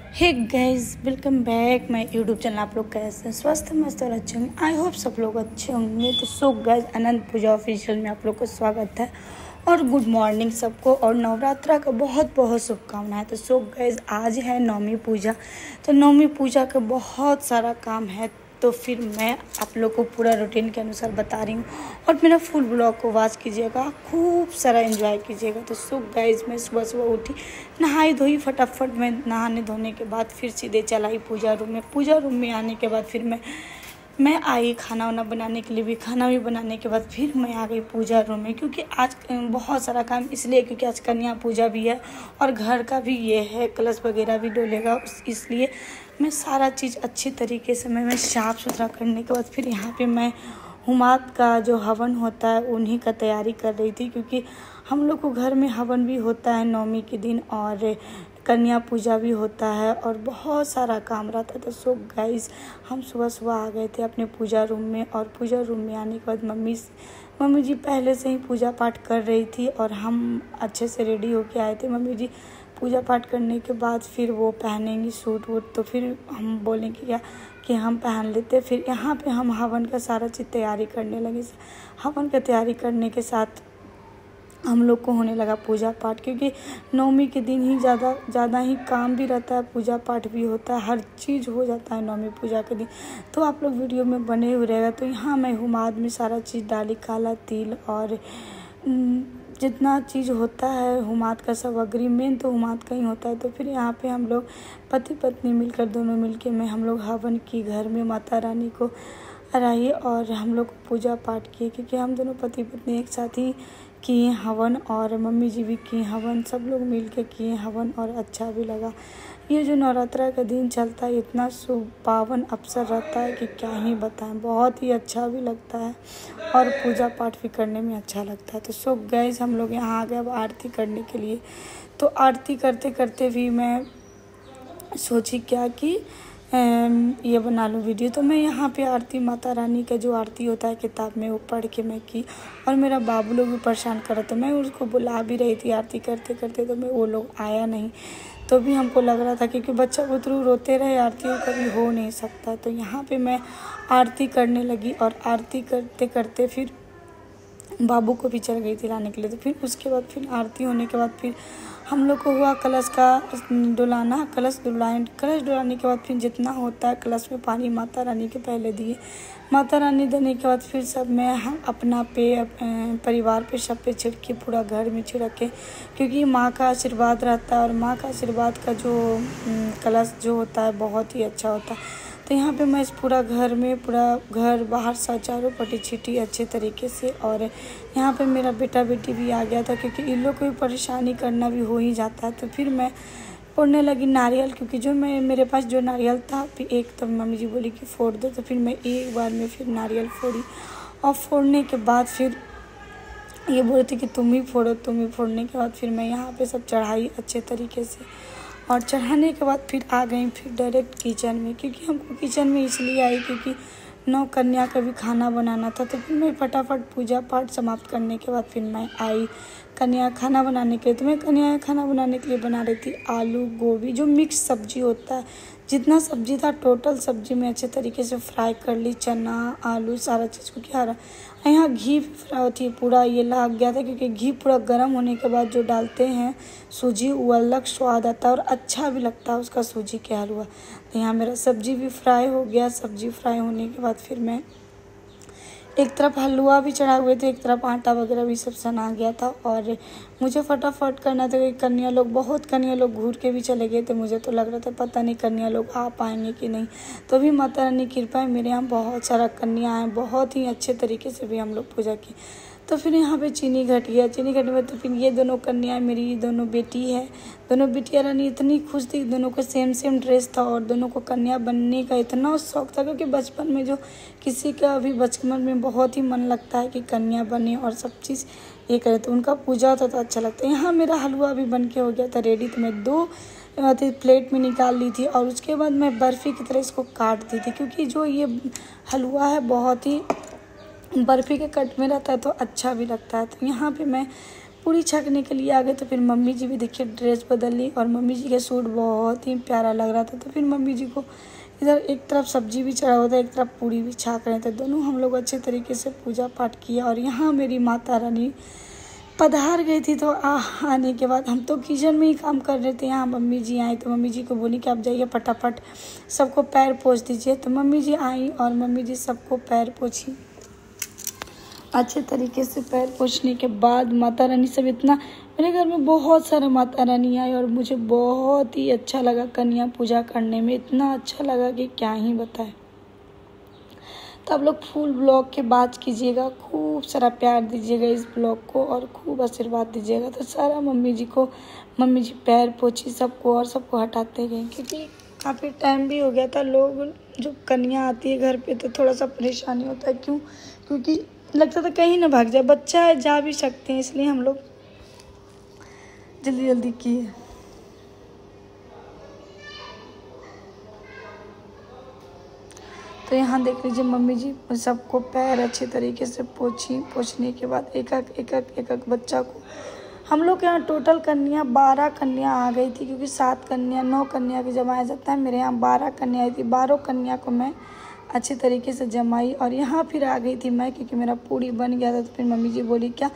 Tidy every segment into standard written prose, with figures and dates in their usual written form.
Hey guys, welcome back my YouTube channel. आप लोग कैसे हैं? स्वस्थ मस्त और अच्छे होंगे। आई होप सब लोग अच्छे होंगे। तो सो गाइस, अनंत पूजा ऑफिशियल में आप लोग को स्वागत है और गुड मॉर्निंग सबको, और नवरात्रा का बहुत बहुत शुभकामनाएं। तो सो गाइस, आज है नवमी पूजा। तो नवमी पूजा का बहुत सारा काम है, तो फिर मैं आप लोग को पूरा रूटीन के अनुसार बता रही हूँ, और मेरा फुल ब्लॉग को वॉच कीजिएगा, खूब सारा एंजॉय कीजिएगा। तो सो गाइस, मैं सुबह सुबह उठी, नहाई धोई फटाफट। मैं नहाने धोने के बाद फिर सीधे चलाई पूजा रूम में। पूजा रूम में आने के बाद फिर मैं आई खाना वाना बनाने के लिए भी। खाना भी बनाने के बाद फिर मैं आ गई पूजा रूम में, क्योंकि आज बहुत सारा काम इसलिए क्योंकि आज कन्या पूजा भी है और घर का भी ये है, कलश वगैरह भी डोलेगा, इसलिए मैं सारा चीज़ अच्छी तरीके से मैं साफ़ सुथरा करने के बाद फिर यहाँ पे मैं हुमात का जो हवन होता है उन्हीं का तैयारी कर रही थी, क्योंकि हम लोग को घर में हवन भी होता है नवमी के दिन, और कन्या पूजा भी होता है, और बहुत सारा काम रहता है। तो सो गाइस, हम सुबह सुबह आ गए थे अपने पूजा रूम में, और पूजा रूम में आने के बाद मम्मी जी पहले से ही पूजा पाठ कर रही थी, और हम अच्छे से रेडी होके आए थे। मम्मी जी पूजा पाठ करने के बाद फिर वो पहनेंगी सूट वूट, तो फिर हम बोलेंगे क्या कि हम पहन लेते। फिर यहाँ पे हम हवन का सारा चीज़ तैयारी करने लगे। हवन का तैयारी करने के साथ हम लोग को होने लगा पूजा पाठ, क्योंकि नवमी के दिन ही ज़्यादा ही काम भी रहता है, पूजा पाठ भी होता है, हर चीज़ हो जाता है नवमी पूजा के दिन। तो आप लोग वीडियो में बने हुए रहेगा। तो यहाँ मैं हुमाद में सारा चीज़ डाली, काला तिल और जितना चीज़ होता है हुमाद का सामग्री, मेन तो हुमाद का ही होता है। तो फिर यहाँ पे हम लोग पति पत्नी मिलकर दोनों मिलके हम लोग हवन की घर में माता रानी को हराइए, और हम लोग पूजा पाठ किए, क्योंकि हम दोनों पति पत्नी एक साथ ही किए हवन, और मम्मी जी भी किए हवन, सब लोग मिल के किए हवन, और अच्छा भी लगा। ये जो नवरात्रा का दिन चलता है, इतना शुभ पावन अवसर रहता है कि क्या ही बताएं, बहुत ही अच्छा भी लगता है और पूजा पाठ भी करने में अच्छा लगता है। तो सो गाइस, हम लोग यहाँ आ गए अब आरती करने के लिए। तो आरती करते करते भी मैं सोची क्या कि ये बना लूँ वीडियो। तो मैं यहाँ पे आरती माता रानी का जो आरती होता है किताब में, वो पढ़ के मैं की, और मेरा बाबू लोग भी परेशान कर रहा था। मैं उसको बुला भी रही थी आरती करते करते, तो वो लोग आया नहीं। तो भी हमको लग रहा था क्योंकि बच्चा बुतरू रोते रहे, आरती कभी हो नहीं सकता। तो यहाँ पे मैं आरती करने लगी, और आरती करते करते फिर बाबू को भी चल गई थी लाने के लिए। तो फिर उसके बाद फिर आरती होने के बाद फिर हम लोग को हुआ कलश का डुलाना। कलश डुलाने के बाद फिर जितना होता है कलश में पानी माता रानी के पहले दिए। माता रानी देने के बाद फिर सब मैं अपना पे परिवार पे सब पे छिड़के, पूरा घर में छिड़के, क्योंकि माँ का आशीर्वाद रहता है, और माँ का आशीर्वाद का जो कलश जो होता है बहुत ही अच्छा होता है। तो यहाँ पे मैं इस पूरा घर बाहर सा चारों पट्टी छीटी अच्छे तरीके से, और यहाँ पे मेरा बेटा बेटी भी आ गया था, क्योंकि इन लोग को भी परेशानी करना भी हो ही जाता है। तो फिर मैं फोड़ने लगी नारियल, क्योंकि जो मेरे पास जो नारियल था फिर एक, तो मम्मी जी बोली कि फोड़ दो, तो फिर मैं एक बार में फिर नारियल फोड़ी, और फोड़ने के बाद फिर ये बोल रही थी कि तुम ही फोड़ने के बाद फिर मैं यहाँ पे सब चढ़ाई अच्छे तरीके से, और चढ़ाने के बाद फिर आ गई फिर डायरेक्ट किचन में, क्योंकि हमको किचन में इसलिए आई क्योंकि नौ कन्या का भी खाना बनाना था। तो फिर मैं फटाफट पूजा पाठ समाप्त करने के बाद फिर मैं आई कन्या खाना बनाने के लिए। तो मैं कन्या खाना बनाने के लिए बना रही थी आलू गोभी, जो मिक्स सब्जी होता है, जितना सब्जी था टोटल सब्जी में अच्छे तरीके से फ्राई कर ली, चना आलू सारा चीज़ को क्या रहा। यहाँ घी भी फ्राई होती है, पूरा ये लग गया था, क्योंकि घी पूरा गर्म होने के बाद जो डालते हैं सूजी, वो अलग स्वाद आता है और अच्छा भी लगता है उसका सूजी के हलवा। तो यहाँ मेरा सब्जी भी फ्राई हो गया। सब्जी फ्राई होने के बाद फिर मैं एक तरफ हलवा भी चढ़ा हुए थे, एक तरफ आटा वगैरह भी सब सना गया था, और मुझे फटाफट करना था। बहुत कन्या लोग घूर के भी चले गए थे। मुझे तो लग रहा था पता नहीं कन्या लोग आ पाएंगे कि नहीं। तो भी माता रानी की कृपा है, मेरे यहाँ बहुत सारा कन्या है, बहुत ही अच्छे तरीके से भी हम लोग पूजा की। तो फिर यहाँ पे चीनी घट गया। चीनी घटने में तो फिर ये दोनों कन्याएं मेरी दोनों बेटी है, दोनों बेटियाँ रानी इतनी खुश थी, दोनों को सेम ड्रेस था, और दोनों को कन्या बनने का इतना शौक था, क्योंकि बचपन में जो किसी का भी बचपन में बहुत ही मन लगता है कि कन्या बने और सब चीज़ ये करे, तो उनका पूजा होता तो अच्छा लगता है। यहाँ मेरा हलवा भी बन के हो गया था रेडी। तो मैं 2 प्लेट में निकाल ली थी, और उसके बाद मैं बर्फ़ी की तरह इसको काट दी थी, क्योंकि जो ये हलवा है बहुत ही बर्फ़ी के कट में रहता है तो अच्छा भी लगता है। तो यहाँ पे मैं पूरी छकने के लिए आ गए। तो फिर मम्मी जी भी देखिए ड्रेस बदल ली और मम्मी जी का सूट बहुत ही प्यारा लग रहा था। तो फिर मम्मी जी को इधर एक तरफ सब्जी भी चढ़ा हुआ था, एक तरफ पूरी भी छाक रहे थे। दोनों हम लोग अच्छे तरीके से पूजा पाठ किया और यहाँ मेरी माता रानी पधार गई थी। तो आने के बाद हम तो किचन में ही काम कर रहे थे, यहाँ मम्मी जी आई। तो मम्मी जी को बोली कि आप जाइए फटाफट सबको पैर पोंछ दीजिए। तो मम्मी जी आई और मम्मी जी सबको पैर पोंछी। अच्छे तरीके से पैर पोंछने के बाद माता रानी सब इतना, मेरे घर में बहुत सारे माता रानी आए और मुझे बहुत ही अच्छा लगा कन्या पूजा करने में, इतना अच्छा लगा कि क्या ही बताएं। तो आप लोग फुल ब्लॉग के बात कीजिएगा, खूब सारा प्यार दीजिएगा इस ब्लॉग को और खूब आशीर्वाद दीजिएगा। तो सारा मम्मी जी पैर पोंछी सबको और सबको हटाते गए, क्योंकि काफ़ी टाइम भी हो गया था। लोग जो कन्या आती है घर पे तो थोड़ा सा परेशानी होता है, क्योंकि लगता था कहीं ना भाग जाए, बच्चा है जा भी सकते हैं, इसलिए हम लोग जल्दी जल्दी किए। तो यहाँ देख लीजिए मम्मी जी सबको पैर अच्छे तरीके से पोंछने के बाद एक एक बच्चा को, हम लोग के यहाँ टोटल कन्या 12 कन्या आ गई थी, क्योंकि 7 कन्या 9 कन्या की जमाया जाता है। मेरे यहाँ 12 कन्या आई थी, 12 कन्या को मैं अच्छी तरीके से जमाई और यहाँ फिर आ गई थी मैं, क्योंकि मेरा पूरी बन गया था। तो फिर मम्मी जी बोली क्या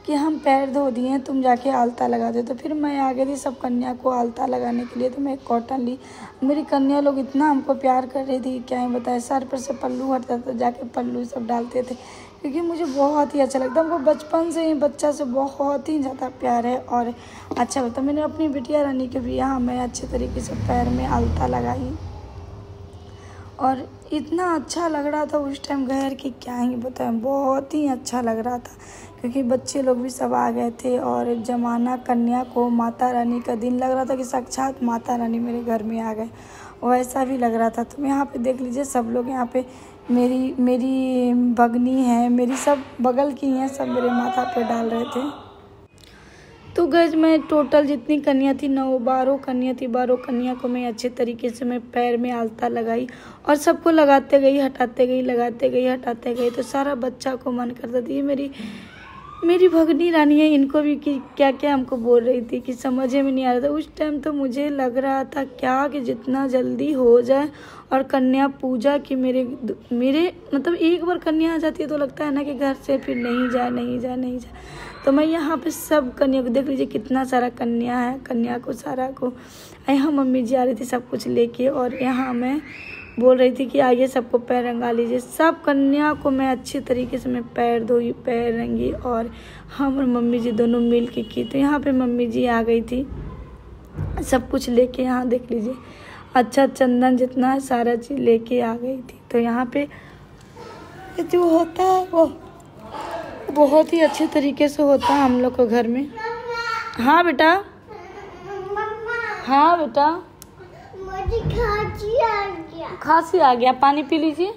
कि हम पैर धो दिए हैं, तुम जाके आलता लगा दो। तो फिर मैं आ गई थी सब कन्या को आलता लगाने के लिए। तो मैं कॉटन ली, मेरी कन्या लोग इतना हमको प्यार कर रही थी क्या ही बताए। सर पर से पल्लू हटता था, जाके पल्लू सब डालते थे, क्योंकि मुझे बहुत ही अच्छा लगता है। हमको बचपन से ही बच्चा से बहुत ही ज़्यादा प्यार है और अच्छा लगता है। मैंने अपनी बिटिया रानी के भी यहाँ मैं अच्छे तरीके से पैर में आलता लगाई और इतना अच्छा लग रहा था उस टाइम गैर कि क्या ही बताएं, बहुत ही अच्छा लग रहा था, क्योंकि बच्चे लोग भी सब आ गए थे और जमाना कन्या को माता रानी का दिन लग रहा था कि साक्षात माता रानी मेरे घर में आ गए, वैसा भी लग रहा था। तो यहाँ पे देख लीजिए सब लोग यहाँ पे मेरी भगनी है, मेरी सब बगल की हैं, सब मेरे माथा पे डाल रहे थे। तो गज मैं टोटल जितनी कन्या थी 12 कन्या थी, 12 कन्या को मैं अच्छे तरीके से मैं पैर में आलता लगाई और सबको लगाते गई हटाते गई, लगाते गई हटाते गई। तो सारा बच्चा को मन करता था, ये मेरी भगनी रानी है, इनको भी कि क्या क्या हमको बोल रही थी कि समझ में नहीं आ रहा था। उस टाइम तो मुझे लग रहा था क्या कि जितना जल्दी हो जाए और कन्या पूजा की मेरे मतलब एक बार कन्या आ जाती है तो लगता है ना कि घर से फिर नहीं जाए। तो मैं यहाँ पे सब कन्या को देख लीजिए कितना सारा कन्या है, कन्या को सारा को यहाँ मम्मी जी आ रही थी सब कुछ लेके और यहाँ मैं बोल रही थी कि आइए सबको पैर रंगा लीजिए। सब कन्या को मैं अच्छी तरीके से मैं पैर धोई, पैर रंगी और हम और मम्मी जी दोनों मिल के की। तो यहाँ पे मम्मी जी आ गई थी सब कुछ लेके, यहाँ देख लीजिए अच्छा चंदन जितना है सारा चीज़ लेके आ गई थी। तो यहाँ पे जो होता है वो बहुत ही अच्छे तरीके से होता है हम लोग को घर में। हाँ बेटा, हाँ बेटा, मुझे खांसी आ गया, पानी पी लीजिए।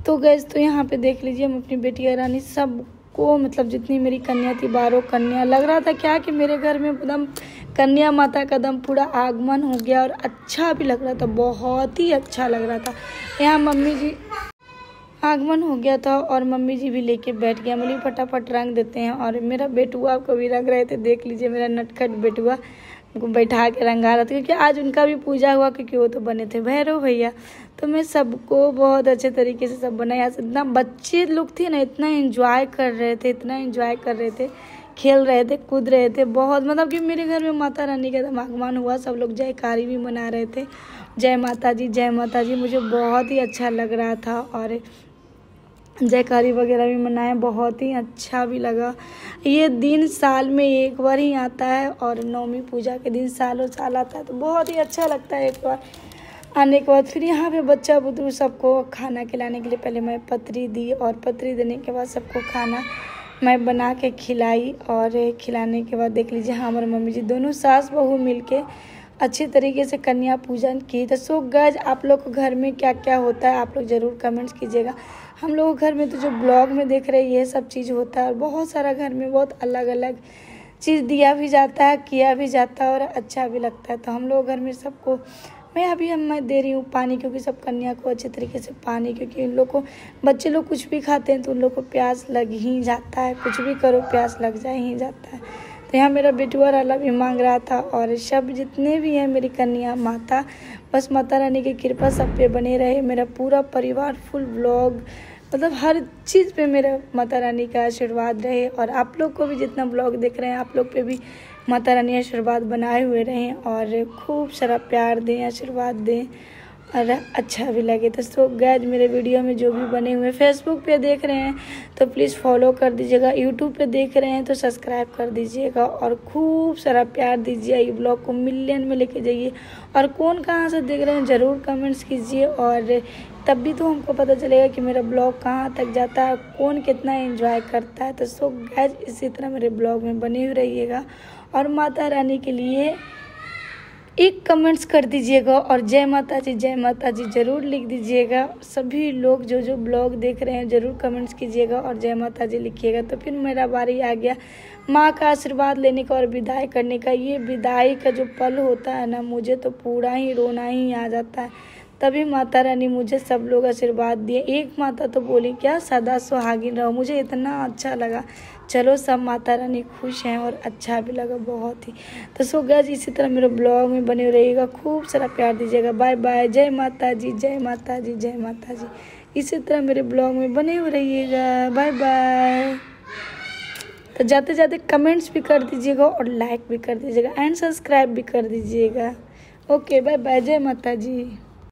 तो गैस तो यहाँ पे देख लीजिए हम अपनी बेटिया रानी सबको मतलब जितनी मेरी कन्या थी 12 कन्या, लग रहा था क्या कि मेरे घर में एकदम कन्या माता का दम पूरा आगमन हो गया और अच्छा भी लग रहा था, बहुत ही अच्छा लग रहा था। यहाँ मम्मी जी आगमन हो गया था और मम्मी जी भी लेके बैठ गया, बोली फटाफट रंग देते हैं। और मेरा बेटुआ को भी रंग रहे थे, देख लीजिए मेरा नटखट बेटुआ को बैठा के रंगा रहा था, क्योंकि आज उनका भी पूजा हुआ, क्योंकि वो तो बने थे भैरव भैया। तो मैं सबको बहुत अच्छे तरीके से सब बनाया। इतना बच्चे लोग थे ना, इतना एंजॉय कर रहे थे, खेल रहे थे, कूद रहे थे, बहुत मतलब कि मेरे घर में माता रानी का आगमन हुआ। सब लोग जयकारी भी मना रहे थे, जय माता जी जय माता जी। मुझे बहुत ही अच्छा लग रहा था और जयकारी वगैरह भी मनाए, बहुत ही अच्छा भी लगा। ये दिन साल में एक बार ही आता है और नवमी पूजा के दिन सालों साल आता है, तो बहुत ही अच्छा लगता है एक बार आने के बाद। फिर यहाँ पे बच्चा बुतरू सबको खाना खिलाने के लिए पहले मैं पत्री दी और पत्री देने के बाद सबको खाना मैं बना के खिलाई और खिलाने के बाद देख लीजिए हमारे मम्मी जी दोनों सास बहू मिलके अच्छी तरीके से कन्या पूजन की। तो सो गाइस आप लोग के घर में क्या क्या होता है आप लोग ज़रूर कमेंट्स कीजिएगा। हम लोगों के घर में तो जो ब्लॉग में देख रहे हैं ये सब चीज़ होता है और बहुत सारा घर में बहुत अलग अलग चीज़ दिया भी जाता है, किया भी जाता है और अच्छा भी लगता है। तो हम लोग घर में सबको मैं दे रही हूँ पानी, क्योंकि सब कन्या को अच्छे तरीके से पानी, क्योंकि उन लोग को बच्चे लोग कुछ भी खाते हैं तो उन लोग को प्यास लग ही जाता है, कुछ भी करो प्यास लग जा ही जाता है। तो यहाँ मेरा बेटुआ राला भी मांग रहा था, और सब जितने भी हैं मेरी कन्या माता, बस माता रानी की कृपा सब पे बने रहे। मेरा पूरा परिवार फुल व्लॉग, मतलब हर चीज़ पे मेरा माता रानी का आशीर्वाद रहे, और आप लोग को भी जितना ब्लॉग देख रहे हैं आप लोग पे भी माता रानी आशीर्वाद बनाए हुए रहें, और खूब सारा प्यार दें, आशीर्वाद दें, और अच्छा भी लगे। तो गाइस मेरे वीडियो में जो भी बने हुए फेसबुक पे देख रहे हैं तो प्लीज़ फॉलो कर दीजिएगा, यूट्यूब पे देख रहे हैं तो सब्सक्राइब कर दीजिएगा, और खूब सारा प्यार दीजिए। ये ब्लॉग को मिलियन में लेके जाइए, और कौन कहाँ से देख रहे हैं ज़रूर कमेंट्स कीजिए, और तब भी तो हमको पता चलेगा कि मेरा ब्लॉग कहाँ तक जाता है, कौन कितना एंजॉय करता है। तो गाइस इसी तरह मेरे ब्लॉग में बने हुए रहिएगा, और माता रानी के लिए एक कमेंट्स कर दीजिएगा, और जय माता जी ज़रूर लिख दीजिएगा। सभी लोग जो ब्लॉग देख रहे हैं ज़रूर कमेंट्स कीजिएगा और जय माता जी लिखिएगा। तो फिर मेरा बारी आ गया माँ का आशीर्वाद लेने का और विदाई करने का। ये विदाई का जो पल होता है ना, मुझे तो पूरा ही रोना ही आ जाता है। तभी माता रानी मुझे सब लोग आशीर्वाद दिए। एक माता तो बोली क्या सदा सुहागिन रहो, मुझे इतना अच्छा लगा। चलो सब माता रानी खुश हैं, और अच्छा भी लगा बहुत ही। तो गाइस इसी तरह मेरे ब्लॉग में बने रहिएगा, खूब सारा प्यार दीजिएगा। बाय बाय, जय माता जी, जय माता जी, जय माता जी। इसी तरह मेरे ब्लॉग में बने हुए रहिएगा। Bye bye. तो जाते जाते कमेंट्स भी कर दीजिएगा, और लाइक भी कर दीजिएगा, एंड सब्सक्राइब भी कर दीजिएगा। ओके बाय बाय, जय माता जी।